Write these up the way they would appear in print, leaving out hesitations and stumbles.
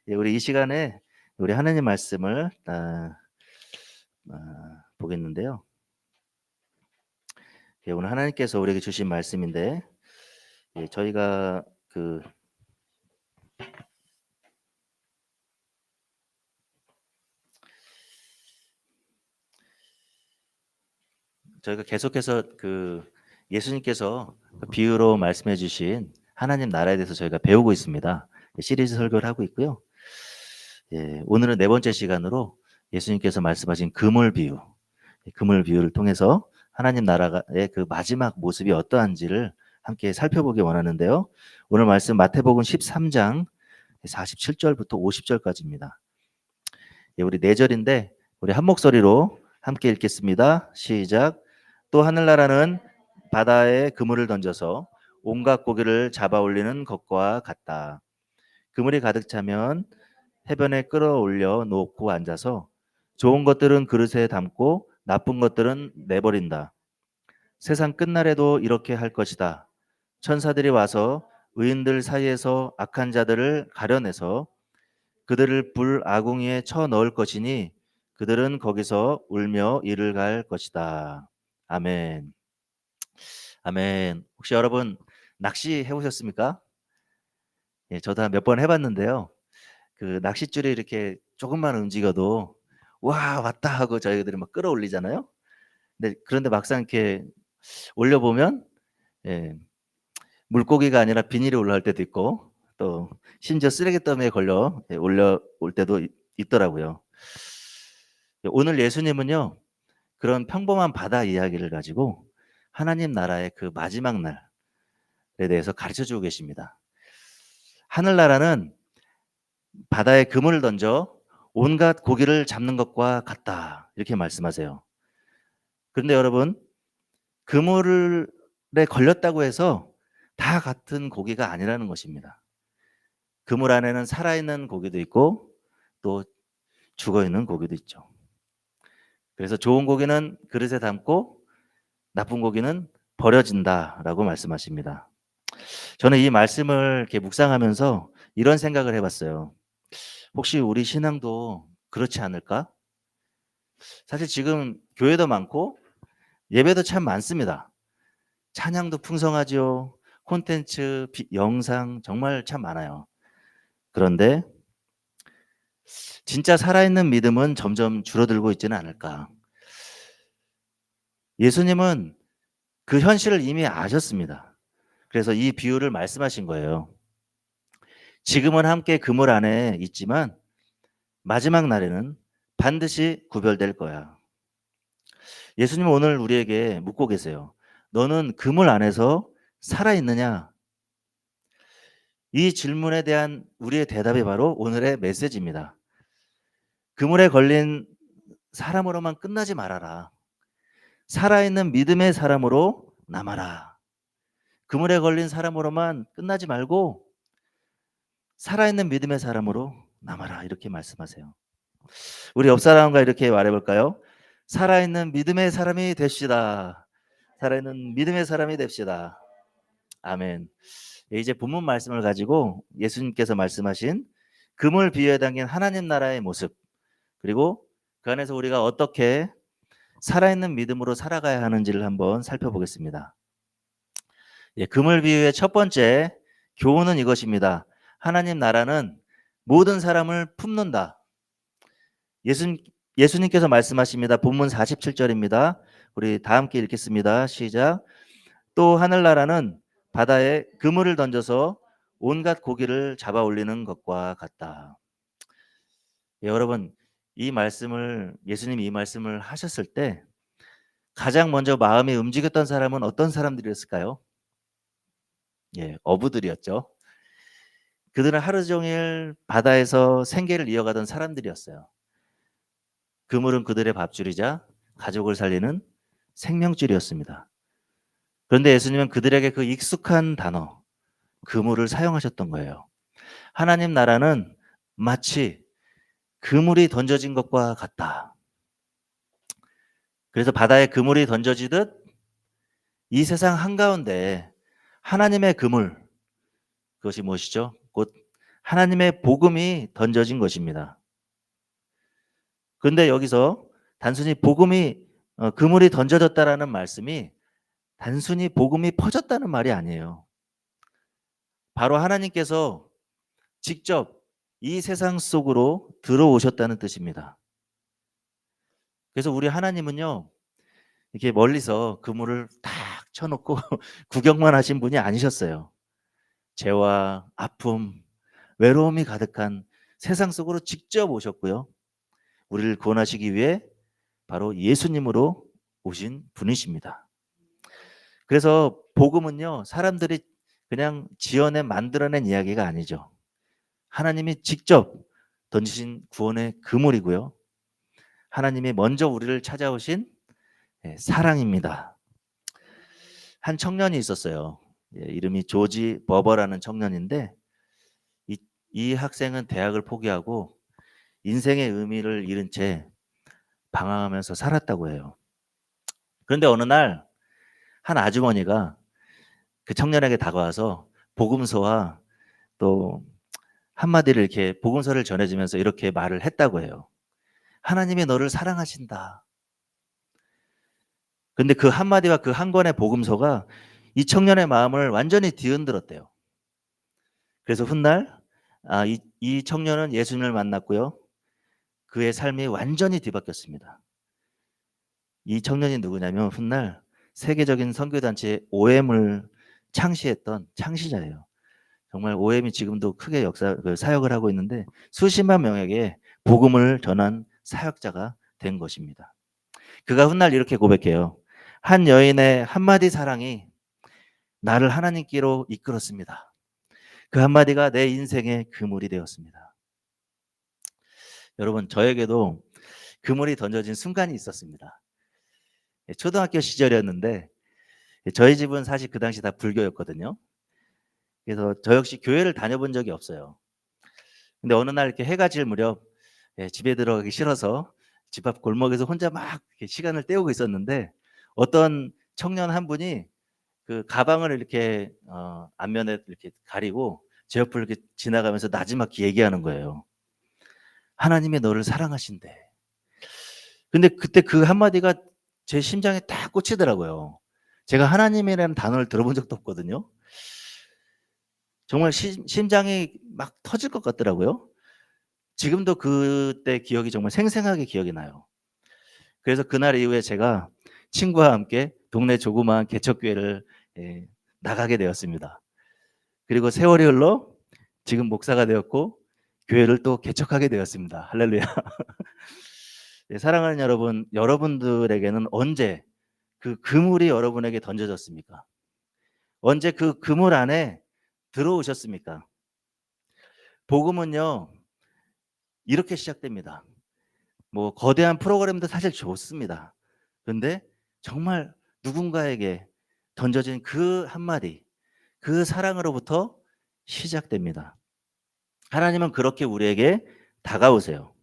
예, 우리 이 시간에 우리 하나님 말씀을 보겠는데요. 예, 오늘 하나님께서 우리에게 주신 말씀인데, 예, 저희가 계속해서 예수님께서 비유로 말씀해 주신 하나님 나라에 대해서 저희가 배우고 있습니다. 시리즈 설교를 하고 있고요. 예, 오늘은 네 번째 시간으로 예수님께서 말씀하신 그물 비유, 그물 비유를 통해서 하나님 나라의 그 마지막 모습이 어떠한지를 함께 살펴보기 원하는데요. 오늘 말씀 마태복음 13장 47절부터 50절까지입니다. 예, 우리 4절인데 우리 한 목소리로 함께 읽겠습니다. 시작. 또 하늘나라는 바다에 그물을 던져서 온갖 고기를 잡아 올리는 것과 같다. 그물이 가득 차면 해변에 끌어올려 놓고 앉아서 좋은 것들은 그릇에 담고 나쁜 것들은 내버린다. 세상 끝날에도 이렇게 할 것이다. 천사들이 와서 의인들 사이에서 악한 자들을 가려내서 그들을 불 아궁이에 쳐 넣을 것이니 그들은 거기서 울며 이를 갈 것이다. 아멘. 아멘. 혹시 여러분 낚시 해보셨습니까? 예, 저도 몇 번 해봤는데요. 그 낚싯줄이 이렇게 조금만 움직여도 와 왔다 하고 저희들이 막 끌어올리잖아요. 그런데 막상 이렇게 올려보면 예, 물고기가 아니라 비닐이 올라올 때도 있고 또 심지어 쓰레기더미에 걸려 올려올 때도 있더라고요. 오늘 예수님은요 그런 평범한 바다 이야기를 가지고 하나님 나라의 그 마지막 날에 대해서 가르쳐 주고 계십니다. 하늘나라는 바다에 그물을 던져 온갖 고기를 잡는 것과 같다 이렇게 말씀하세요. 그런데 여러분 그물에 걸렸다고 해서 다 같은 고기가 아니라는 것입니다. 그물 안에는 살아있는 고기도 있고 또 죽어있는 고기도 있죠. 그래서 좋은 고기는 그릇에 담고 나쁜 고기는 버려진다라고 말씀하십니다. 저는 이 말씀을 이렇게 묵상하면서 이런 생각을 해봤어요. 혹시 우리 신앙도 그렇지 않을까? 사실 지금 교회도 많고 예배도 참 많습니다. 찬양도 풍성하지요. 콘텐츠, 영상 정말 참 많아요. 그런데 진짜 살아있는 믿음은 점점 줄어들고 있지는 않을까. 예수님은 그 현실을 이미 아셨습니다. 그래서 이 비유를 말씀하신 거예요. 지금은 함께 그물 안에 있지만 마지막 날에는 반드시 구별될 거야. 예수님은 오늘 우리에게 묻고 계세요. 너는 그물 안에서 살아있느냐? 이 질문에 대한 우리의 대답이 바로 오늘의 메시지입니다. 그물에 걸린 사람으로만 끝나지 말아라. 살아있는 믿음의 사람으로 남아라. 그물에 걸린 사람으로만 끝나지 말고 살아있는 믿음의 사람으로 남아라. 이렇게 말씀하세요. 우리 옆 사람과 이렇게 말해볼까요? 살아있는 믿음의 사람이 됩시다. 살아있는 믿음의 사람이 됩시다. 아멘. 이제 본문 말씀을 가지고 예수님께서 말씀하신 금을 비유에 담긴 하나님 나라의 모습, 그리고 그 안에서 우리가 어떻게 살아있는 믿음으로 살아가야 하는지를 한번 살펴보겠습니다. 예, 금을 비유의 첫 번째 교훈은 이것입니다. 하나님 나라는 모든 사람을 품는다. 예수님께서 말씀하십니다. 본문 47절입니다. 우리 다 함께 읽겠습니다. 시작. 또 하늘나라는 바다에 그물을 던져서 온갖 고기를 잡아 올리는 것과 같다. 예, 여러분 예수님이 이 말씀을 하셨을 때 가장 먼저 마음이 움직였던 사람은 어떤 사람들이었을까요? 예, 어부들이었죠. 그들은 하루 종일 바다에서 생계를 이어가던 사람들이었어요. 그물은 그들의 밥줄이자 가족을 살리는 생명줄이었습니다. 그런데 예수님은 그들에게 그 익숙한 단어, 그물을 사용하셨던 거예요. 하나님 나라는 마치 그물이 던져진 것과 같다. 그래서 바다에 그물이 던져지듯 이 세상 한가운데 하나님의 그물, 그것이 무엇이죠? 곧 하나님의 복음이 던져진 것입니다. 그런데 여기서 단순히 그물이 던져졌다라는 말씀이 단순히 복음이 퍼졌다는 말이 아니에요. 바로 하나님께서 직접 이 세상 속으로 들어오셨다는 뜻입니다. 그래서 우리 하나님은요, 이렇게 멀리서 그물을 탁 쳐놓고 구경만 하신 분이 아니셨어요. 죄와 아픔, 외로움이 가득한 세상 속으로 직접 오셨고요. 우리를 구원하시기 위해 바로 예수님으로 오신 분이십니다. 그래서 복음은요, 사람들이 그냥 지어내 만들어낸 이야기가 아니죠. 하나님이 직접 던지신 구원의 그물이고요. 하나님이 먼저 우리를 찾아오신 사랑입니다. 한 청년이 있었어요. 이름이 조지 버버라는 청년인데 이 학생은 대학을 포기하고 인생의 의미를 잃은 채 방황하면서 살았다고 해요. 그런데 어느 날 한 아주머니가 그 청년에게 다가와서 복음서와 또 한마디를 이렇게 복음서를 전해주면서 이렇게 말을 했다고 해요. 하나님이 너를 사랑하신다. 근데 그 한마디와 그 한 권의 복음서가 이 청년의 마음을 완전히 뒤흔들었대요. 그래서 훗날 이 청년은 예수님을 만났고요. 그의 삶이 완전히 뒤바뀌었습니다. 이 청년이 누구냐면 훗날 세계적인 선교단체 OM을 창시했던 창시자예요. 정말 OM이 지금도 크게 사역을 하고 있는데 수십만 명에게 복음을 전한 사역자가 된 것입니다. 그가 훗날 이렇게 고백해요. 한 여인의 한마디 사랑이 나를 하나님께로 이끌었습니다. 그 한마디가 내 인생의 그물이 되었습니다. 여러분, 저에게도 그물이 던져진 순간이 있었습니다. 초등학교 시절이었는데 저희 집은 사실 그 당시 다 불교였거든요. 그래서 저 역시 교회를 다녀본 적이 없어요. 근데 어느 날 이렇게 해가 질 무렵 집에 들어가기 싫어서 집 앞 골목에서 혼자 막 시간을 때우고 있었는데 어떤 청년 한 분이 그 가방을 이렇게 앞면에 이렇게 가리고 제 옆을 이렇게 지나가면서 나지막히 얘기하는 거예요. 하나님이 너를 사랑하신대. 근데 그때 그 한마디가 제 심장에 딱 꽂히더라고요. 제가 하나님이라는 단어를 들어본 적도 없거든요. 정말 심장이 막 터질 것 같더라고요. 지금도 그때 기억이 정말 생생하게 기억이 나요. 그래서 그날 이후에 제가 친구와 함께 동네 조그마한 개척교회를 나가게 되었습니다. 그리고 세월이 흘러 지금 목사가 되었고 교회를 또 개척하게 되었습니다. 할렐루야. 네, 사랑하는 여러분, 여러분들에게는 언제 그 그물이 여러분에게 던져졌습니까? 언제 그 그물 안에 들어오셨습니까? 복음은요, 이렇게 시작됩니다. 뭐 거대한 프로그램도 사실 좋습니다. 그런데 정말 누군가에게 던져진 그 한마디, 그 사랑으로부터 시작됩니다. 하나님은 그렇게 우리에게 다가오세요.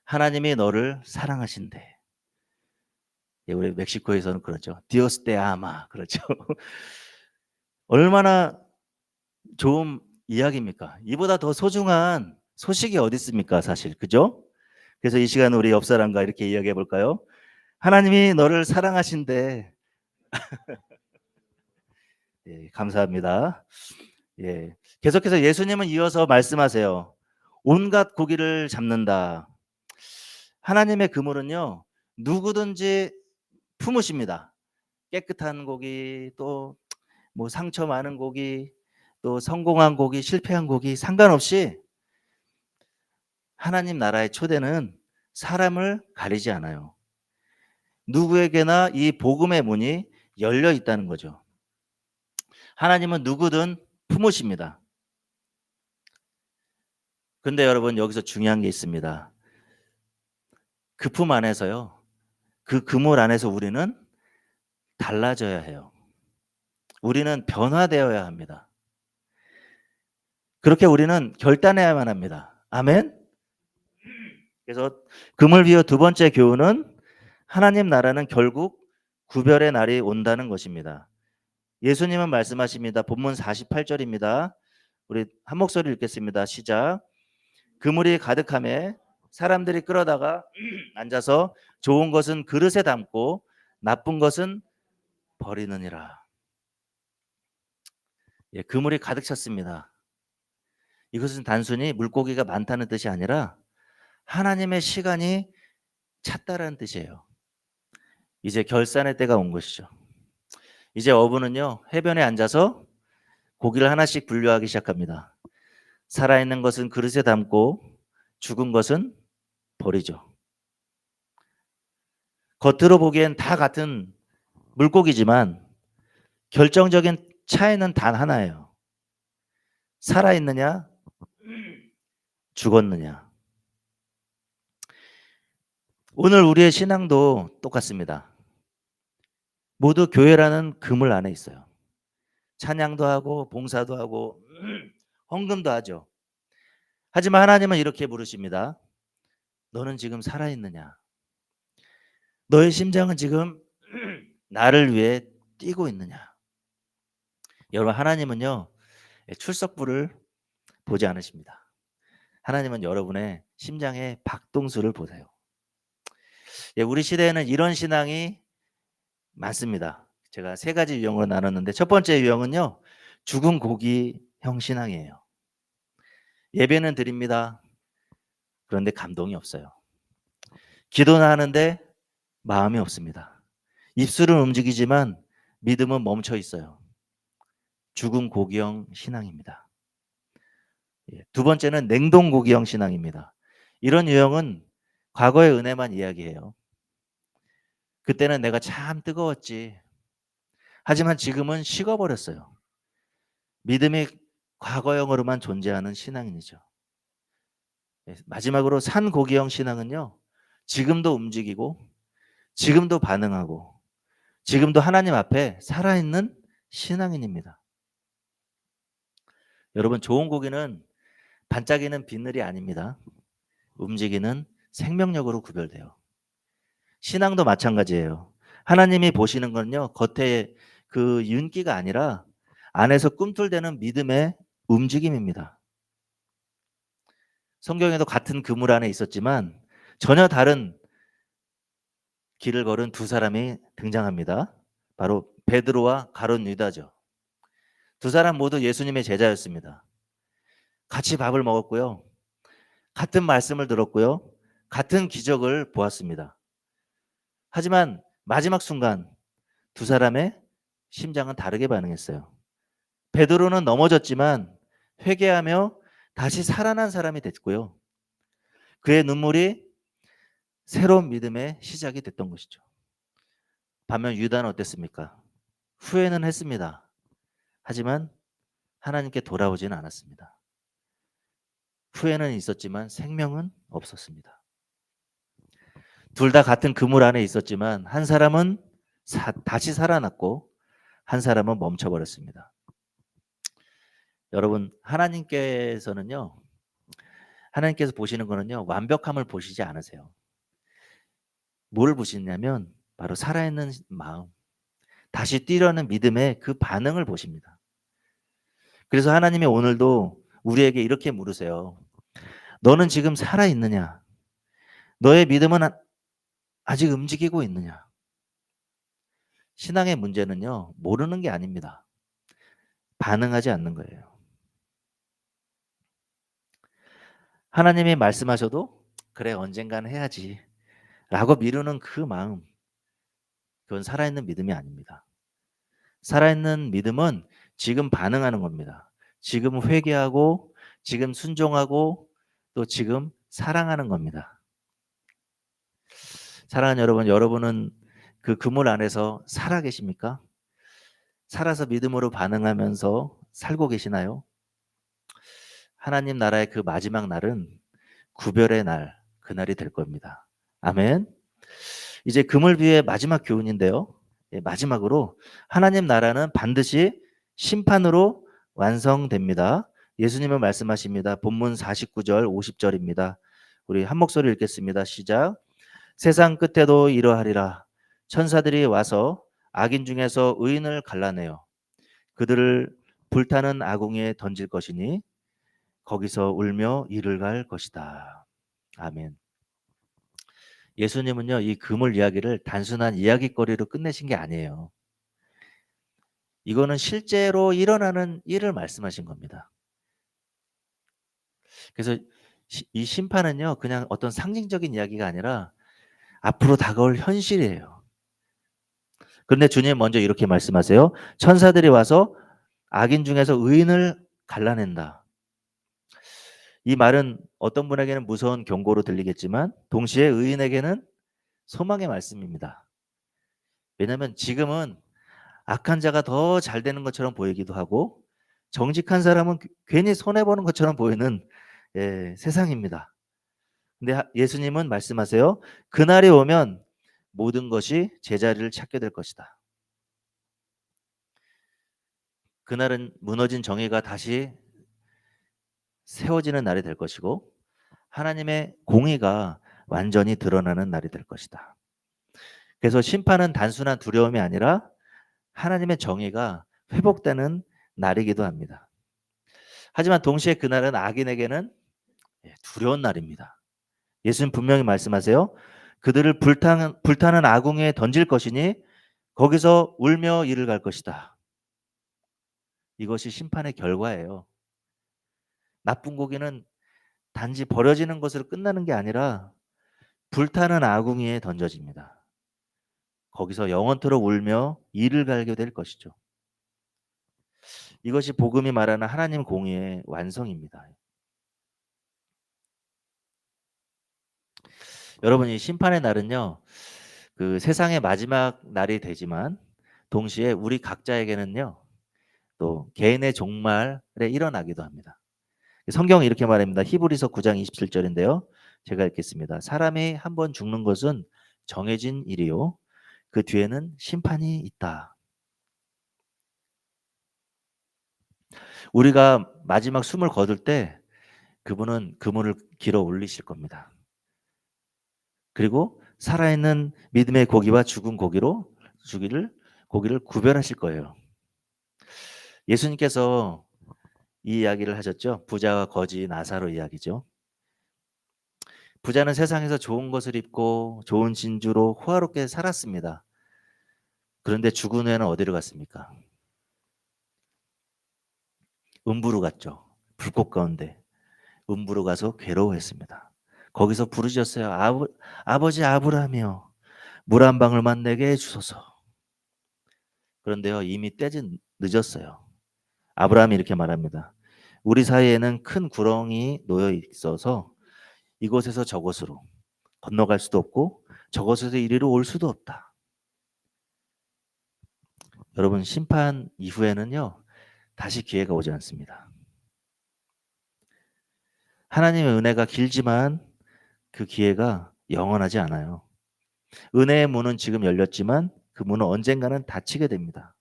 하나님이 너를 사랑하신대. 우리 멕시코에서는 그렇죠. 디오스 테 아마 그렇죠. 얼마나 좋은 이야기입니까? 이보다 더 소중한 소식이 어디 있습니까, 사실. 그죠? 그래서 이 시간 우리 옆 사람과 이렇게 이야기해 볼까요? 하나님이 너를 사랑하신대. 예, 감사합니다. 예. 계속해서 예수님은 이어서 말씀하세요. 온갖 고기를 잡는다. 하나님의 그물은요, 누구든지 품으십니다. 깨끗한 고기, 또 뭐 상처 많은 고기, 또 성공한 고기, 실패한 고기 상관없이 하나님 나라의 초대는 사람을 가리지 않아요. 누구에게나 이 복음의 문이 열려 있다는 거죠. 하나님은 누구든 품으십니다. 근데 여러분, 여기서 중요한 게 있습니다. 그 품 안에서요, 그 그물 안에서 우리는 달라져야 해요. 우리는 변화되어야 합니다. 그렇게 우리는 결단해야만 합니다. 아멘? 그래서 그물 비유 두 번째 교훈은 하나님 나라는 결국 구별의 날이 온다는 것입니다. 예수님은 말씀하십니다. 본문 48절입니다. 우리 한 목소리 읽겠습니다. 시작. 그물이 가득함에 사람들이 끌어다가 앉아서 좋은 것은 그릇에 담고 나쁜 것은 버리느니라. 예, 그물이 가득 찼습니다. 이것은 단순히 물고기가 많다는 뜻이 아니라 하나님의 시간이 찼다라는 뜻이에요. 이제 결산의 때가 온 것이죠. 이제 어부는요, 해변에 앉아서 고기를 하나씩 분류하기 시작합니다. 살아있는 것은 그릇에 담고 죽은 것은 버리죠. 겉으로 보기엔 다 같은 물고기지만 결정적인 차이는 단 하나예요. 살아있느냐, 죽었느냐. 오늘 우리의 신앙도 똑같습니다. 모두 교회라는 그물 안에 있어요. 찬양도 하고 봉사도 하고 헌금도 하죠. 하지만 하나님은 이렇게 물으십니다. 너는 지금 살아있느냐? 너의 심장은 지금 나를 위해 뛰고 있느냐? 여러분, 하나님은요, 출석부를 보지 않으십니다. 하나님은 여러분의 심장의 박동수를 보세요. 예, 우리 시대에는 이런 신앙이 많습니다. 제가 세 가지 유형으로 나눴는데 첫 번째 유형은요, 죽은 고기형 신앙이에요. 예배는 드립니다. 그런데 감동이 없어요. 기도는 하는데 마음이 없습니다. 입술은 움직이지만 믿음은 멈춰 있어요. 죽은 고기형 신앙입니다. 두 번째는 냉동 고기형 신앙입니다. 이런 유형은 과거의 은혜만 이야기해요. 그때는 내가 참 뜨거웠지. 하지만 지금은 식어버렸어요. 믿음이 과거형으로만 존재하는 신앙이죠. 마지막으로 산고기형 신앙은요, 지금도 움직이고 지금도 반응하고 지금도 하나님 앞에 살아있는 신앙인입니다. 여러분, 좋은 고기는 반짝이는 비늘이 아닙니다. 움직이는 생명력으로 구별돼요. 신앙도 마찬가지예요. 하나님이 보시는 건요, 겉에 그 윤기가 아니라 안에서 꿈틀대는 믿음의 움직임입니다. 성경에도 같은 그물 안에 있었지만 전혀 다른 길을 걸은 두 사람이 등장합니다. 바로 베드로와 가룟 유다죠. 두 사람 모두 예수님의 제자였습니다. 같이 밥을 먹었고요. 같은 말씀을 들었고요. 같은 기적을 보았습니다. 하지만 마지막 순간 두 사람의 심장은 다르게 반응했어요. 베드로는 넘어졌지만 회개하며 다시 살아난 사람이 됐고요. 그의 눈물이 새로운 믿음의 시작이 됐던 것이죠. 반면 유다는 어땠습니까? 후회는 했습니다. 하지만 하나님께 돌아오지는 않았습니다. 후회는 있었지만 생명은 없었습니다. 둘 다 같은 그물 안에 있었지만 한 사람은 다시 살아났고 한 사람은 멈춰버렸습니다. 여러분, 하나님께서 보시는 거는요, 완벽함을 보시지 않으세요. 뭘 보시냐면 바로 살아있는 마음, 다시 뛰려는 믿음의 그 반응을 보십니다. 그래서 하나님이 오늘도 우리에게 이렇게 물으세요. 너는 지금 살아있느냐? 너의 믿음은 아직 움직이고 있느냐? 신앙의 문제는요, 모르는 게 아닙니다. 반응하지 않는 거예요. 하나님이 말씀하셔도 그래, 언젠가는 해야지 라고 미루는 그 마음, 그건 살아있는 믿음이 아닙니다. 살아있는 믿음은 지금 반응하는 겁니다. 지금 회개하고 지금 순종하고 또 지금 사랑하는 겁니다. 사랑하는 여러분, 여러분은 그 그물 안에서 살아 계십니까? 살아서 믿음으로 반응하면서 살고 계시나요? 하나님 나라의 그 마지막 날은 구별의 날, 그날이 될 겁니다. 아멘. 이제 그물비의 마지막 교훈인데요. 마지막으로 하나님 나라는 반드시 심판으로 완성됩니다. 예수님은 말씀하십니다. 본문 49절 50절입니다. 우리 한 목소리 읽겠습니다. 시작. 세상 끝에도 이러하리라. 천사들이 와서 악인 중에서 의인을 갈라내어 그들을 불타는 아궁이에 던질 것이니 거기서 울며 이를 갈 것이다. 아멘. 예수님은요, 이 그물 이야기를 단순한 이야깃거리로 끝내신 게 아니에요. 이거는 실제로 일어나는 일을 말씀하신 겁니다. 그래서 이 심판은요, 그냥 어떤 상징적인 이야기가 아니라 앞으로 다가올 현실이에요. 그런데 주님 먼저 이렇게 말씀하세요. 천사들이 와서 악인 중에서 의인을 갈라낸다. 이 말은 어떤 분에게는 무서운 경고로 들리겠지만 동시에 의인에게는 소망의 말씀입니다. 왜냐하면 지금은 악한 자가 더 잘 되는 것처럼 보이기도 하고 정직한 사람은 괜히 손해보는 것처럼 보이는 세상입니다. 근데 예수님은 말씀하세요. 그날이 오면 모든 것이 제자리를 찾게 될 것이다. 그날은 무너진 정의가 다시 세워지는 날이 될 것이고 하나님의 공의가 완전히 드러나는 날이 될 것이다. 그래서 심판은 단순한 두려움이 아니라 하나님의 정의가 회복되는 날이기도 합니다. 하지만 동시에 그날은 악인에게는 두려운 날입니다. 예수님 분명히 말씀하세요. 그들을 불타는 아궁이에 던질 것이니 거기서 울며 이를 갈 것이다. 이것이 심판의 결과예요. 나쁜 고기는 단지 버려지는 것으로 끝나는 게 아니라 불타는 아궁이에 던져집니다. 거기서 영원토록 울며 이를 갈게 될 것이죠. 이것이 복음이 말하는 하나님 공의의 완성입니다. 여러분, 이 심판의 날은요, 그 세상의 마지막 날이 되지만 동시에 우리 각자에게는요, 또 개인의 종말에 일어나기도 합니다. 성경은 이렇게 말합니다. 히브리서 9장 27절인데요. 제가 읽겠습니다. 사람이 한 번 죽는 것은 정해진 일이요. 그 뒤에는 심판이 있다. 우리가 마지막 숨을 거둘 때 그분은 그물을 길어 올리실 겁니다. 그리고 살아있는 믿음의 고기와 죽은 고기를 구별하실 거예요. 예수님께서 이 이야기를 하셨죠. 부자와 거지 나사로 이야기죠. 부자는 세상에서 좋은 것을 입고 좋은 진주로 호화롭게 살았습니다. 그런데 죽은 후에는 어디로 갔습니까? 음부로 갔죠. 불꽃 가운데 음부로 가서 괴로워했습니다. 거기서 부르짖었어요. 아버지 아브라함이여, 물 한 방울만 내게 주소서. 그런데요, 이미 때는 늦었어요. 아브라함이 이렇게 말합니다. 우리 사이에는 큰 구렁이 놓여 있어서 이곳에서 저곳으로 건너갈 수도 없고 저곳에서 이리로 올 수도 없다. 여러분, 심판 이후에는요, 다시 기회가 오지 않습니다. 하나님의 은혜가 길지만 그 기회가 영원하지 않아요. 은혜의 문은 지금 열렸지만 그 문은 언젠가는 닫히게 됩니다.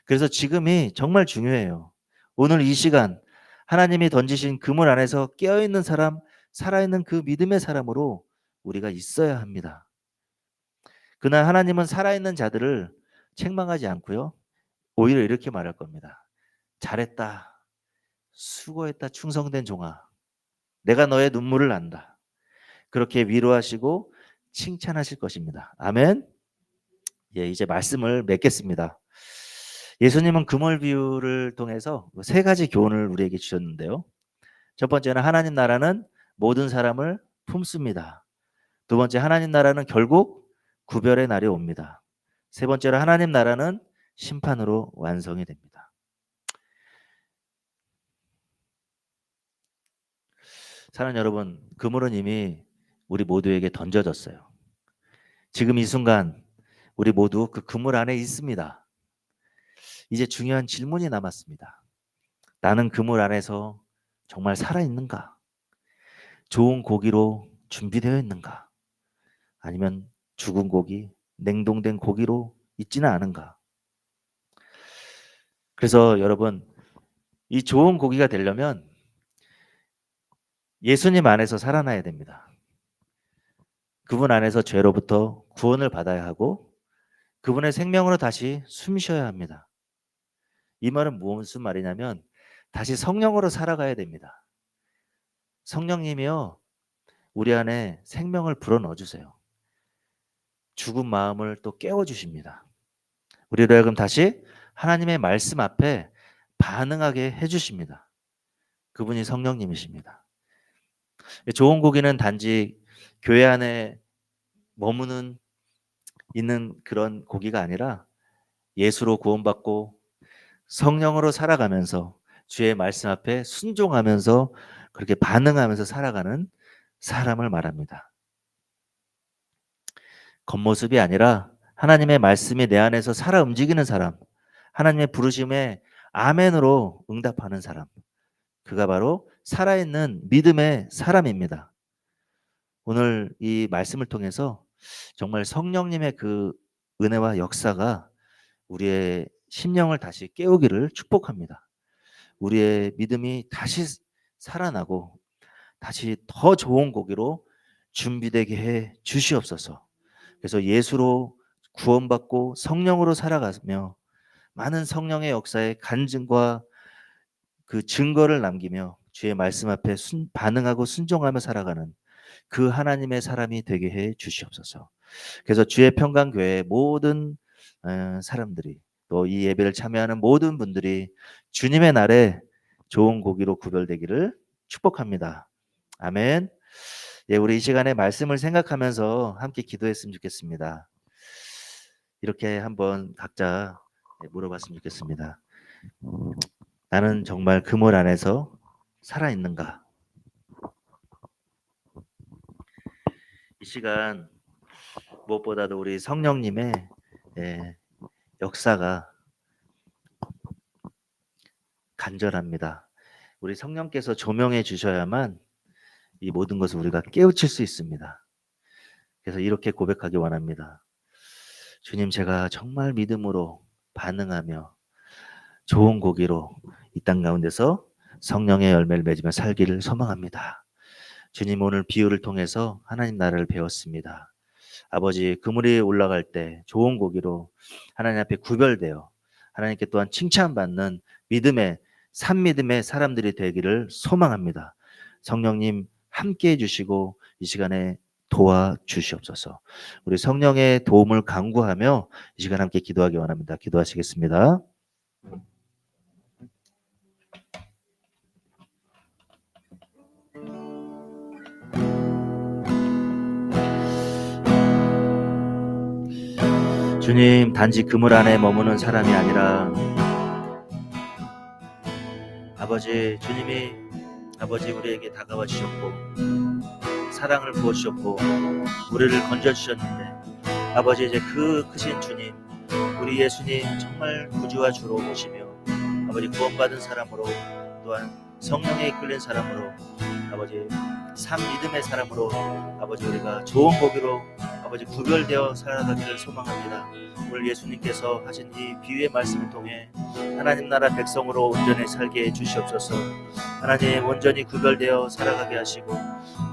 그래서 지금이 정말 중요해요. 오늘 이 시간 하나님이 던지신 그물 안에서 깨어있는 사람, 살아있는 그 믿음의 사람으로 우리가 있어야 합니다. 그날 하나님은 살아있는 자들을 책망하지 않고요. 오히려 이렇게 말할 겁니다. 잘했다. 수고했다. 충성된 종아. 내가 너의 눈물을 안다. 그렇게 위로하시고 칭찬하실 것입니다. 아멘. 이제 말씀을 맺겠습니다. 예수님은 그물 비유를 통해서 세 가지 교훈을 우리에게 주셨는데요. 첫 번째는 하나님 나라는 모든 사람을 품습니다. 두 번째, 하나님 나라는 결국 구별의 날이 옵니다. 세 번째로 하나님 나라는 심판으로 완성이 됩니다. 사랑하는 여러분, 그물은 이미 우리 모두에게 던져졌어요. 지금 이 순간 우리 모두 그 그물 안에 있습니다. 이제 중요한 질문이 남았습니다. 나는 그물 안에서 정말 살아있는가? 좋은 고기로 준비되어 있는가? 아니면 죽은 고기, 냉동된 고기로 있지는 않은가? 그래서 여러분, 이 좋은 고기가 되려면 예수님 안에서 살아나야 됩니다. 그분 안에서 죄로부터 구원을 받아야 하고 그분의 생명으로 다시 숨 쉬어야 합니다. 이 말은 무슨 말이냐면 다시 성령으로 살아가야 됩니다. 성령님이요, 우리 안에 생명을 불어넣어 주세요. 죽은 마음을 또 깨워 주십니다. 우리로 하여금 다시 하나님의 말씀 앞에 반응하게 해 주십니다. 그분이 성령님이십니다. 좋은 고기는 단지 교회 안에 머무는 있는 그런 고기가 아니라 예수로 구원받고 성령으로 살아가면서 주의 말씀 앞에 순종하면서 그렇게 반응하면서 살아가는 사람을 말합니다. 겉모습이 아니라 하나님의 말씀이 내 안에서 살아 움직이는 사람, 하나님의 부르심에 아멘으로 응답하는 사람, 그가 바로 살아있는 믿음의 사람입니다. 오늘 이 말씀을 통해서 정말 성령님의 그 은혜와 역사가 우리의 심령을 다시 깨우기를 축복합니다. 우리의 믿음이 다시 살아나고 다시 더 좋은 고기로 준비되게 해 주시옵소서. 그래서 예수로 구원받고 성령으로 살아가며 많은 성령의 역사에 간증과 그 증거를 남기며 주의 말씀 앞에 반응하고 순종하며 살아가는 그 하나님의 사람이 되게 해 주시옵소서. 그래서 주의 평강교회 모든 사람들이 또 이 예배를 참여하는 모든 분들이 주님의 날에 좋은 고기로 구별되기를 축복합니다. 아멘. 예, 우리 이 시간에 말씀을 생각하면서 함께 기도했으면 좋겠습니다. 이렇게 한번 각자 물어봤으면 좋겠습니다. 나는 정말 그물 안에서 살아있는가? 이 시간 무엇보다도 우리 성령님의 역사가 간절합니다. 우리 성령께서 조명해 주셔야만 이 모든 것을 우리가 깨우칠 수 있습니다. 그래서 이렇게 고백하기 원합니다. 주님, 제가 정말 믿음으로 반응하며 좋은 고기로 이 땅 가운데서 성령의 열매를 맺으며 살기를 소망합니다. 주님, 오늘 비유를 통해서 하나님 나라를 배웠습니다. 아버지, 그물이 올라갈 때 좋은 고기로 하나님 앞에 구별되어 하나님께 또한 칭찬받는 믿음의 산 믿음의 사람들이 되기를 소망합니다. 성령님 함께 해주시고 이 시간에 도와주시옵소서. 우리 성령의 도움을 간구하며 이 시간 함께 기도하기 원합니다. 기도하시겠습니다. 주님, 단지 그물 안에 머무는 사람이 아니라 아버지, 주님이 아버지 우리에게 다가와 주셨고 사랑을 부어주셨고 우리를 건져주셨는데 아버지, 이제 그 크신 주님, 우리 예수님 정말 구주와 주로 오시며 아버지 구원받은 사람으로 또한 성령에 이끌린 사람으로 아버지 산 믿음의 사람으로 아버지 우리가 좋은 고기로 아버지 구별되어 살아가기를 소망합니다. 오늘 예수님께서 하신 이 비유의 말씀을 통해 하나님 나라 백성으로 온전히 살게 해 주시옵소서. 하나님 온전히 구별되어 살아가게 하시고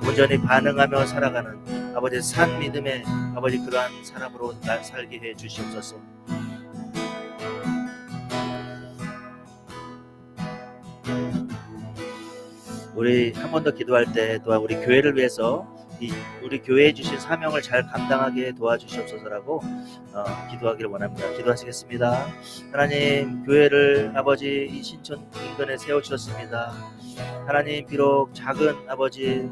온전히 반응하며 살아가는 아버지 산 믿음의 아버지 그러한 사람으로 살게 해 주시옵소서. 우리 한 번 더 기도할 때 또한 우리 교회를 위해서 우리 교회에 주신 사명을 잘 감당하게 도와주시옵소서라고 기도하기를 원합니다. 기도하시겠습니다. 하나님, 교회를 아버지 이 신촌 인근에 세우셨습니다. 하나님, 비록 작은 아버지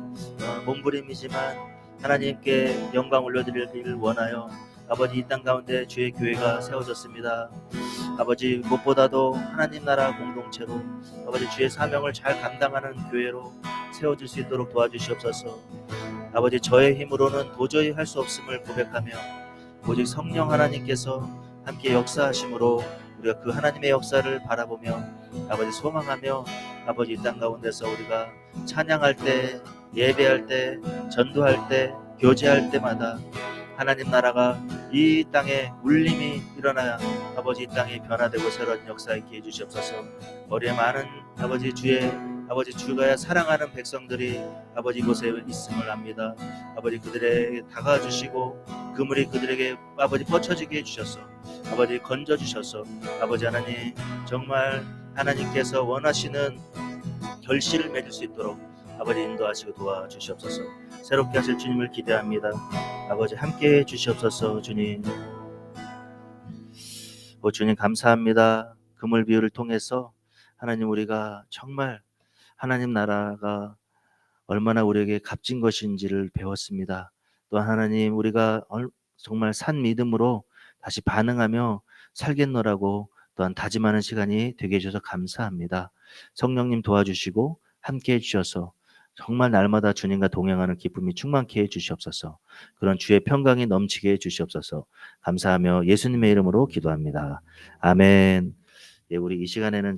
몸부림이지만 하나님께 영광 올려드리기를 원하여 아버지 이 땅 가운데 주의 교회가 세워졌습니다. 아버지, 무엇보다도 하나님 나라 공동체로 아버지 주의 사명을 잘 감당하는 교회로 세워질 수 있도록 도와주시옵소서. 아버지, 저의 힘으로는 도저히 할 수 없음을 고백하며 오직 성령 하나님께서 함께 역사하심으로 우리가 그 하나님의 역사를 바라보며 아버지 소망하며 아버지 이 땅 가운데서 우리가 찬양할 때, 예배할 때, 전도할 때, 교제할 때마다 하나님 나라가 이 땅에 울림이 일어나야 아버지 이 땅이 변화되고 새로운 역사 있게 해주시옵소서. 머리에 많은 아버지 주의 아버지 주가 사랑하는 백성들이 아버지 이곳에 있음을 압니다. 아버지 그들에게 다가와 주시고 그물이 그들에게 아버지 뻗쳐지게 해주셔서 아버지 건져 주셔서 아버지 하나님 정말 하나님께서 원하시는 결실을 맺을 수 있도록 아버지 인도하시고 도와주시옵소서. 새롭게 하실 주님을 기대합니다. 아버지 함께해 주시옵소서. 주님, 주님 감사합니다. 그물 비유를 통해서 하나님 우리가 정말 하나님 나라가 얼마나 우리에게 값진 것인지를 배웠습니다. 또한 하나님 우리가 정말 산 믿음으로 다시 반응하며 살겠노라고 또한 다짐하는 시간이 되게 해주셔서 감사합니다. 성령님 도와주시고 함께 해주셔서 정말 날마다 주님과 동행하는 기쁨이 충만케 해주시옵소서. 그런 주의 평강이 넘치게 해주시옵소서. 감사하며 예수님의 이름으로 기도합니다. 아멘. 예, 우리 이 시간에는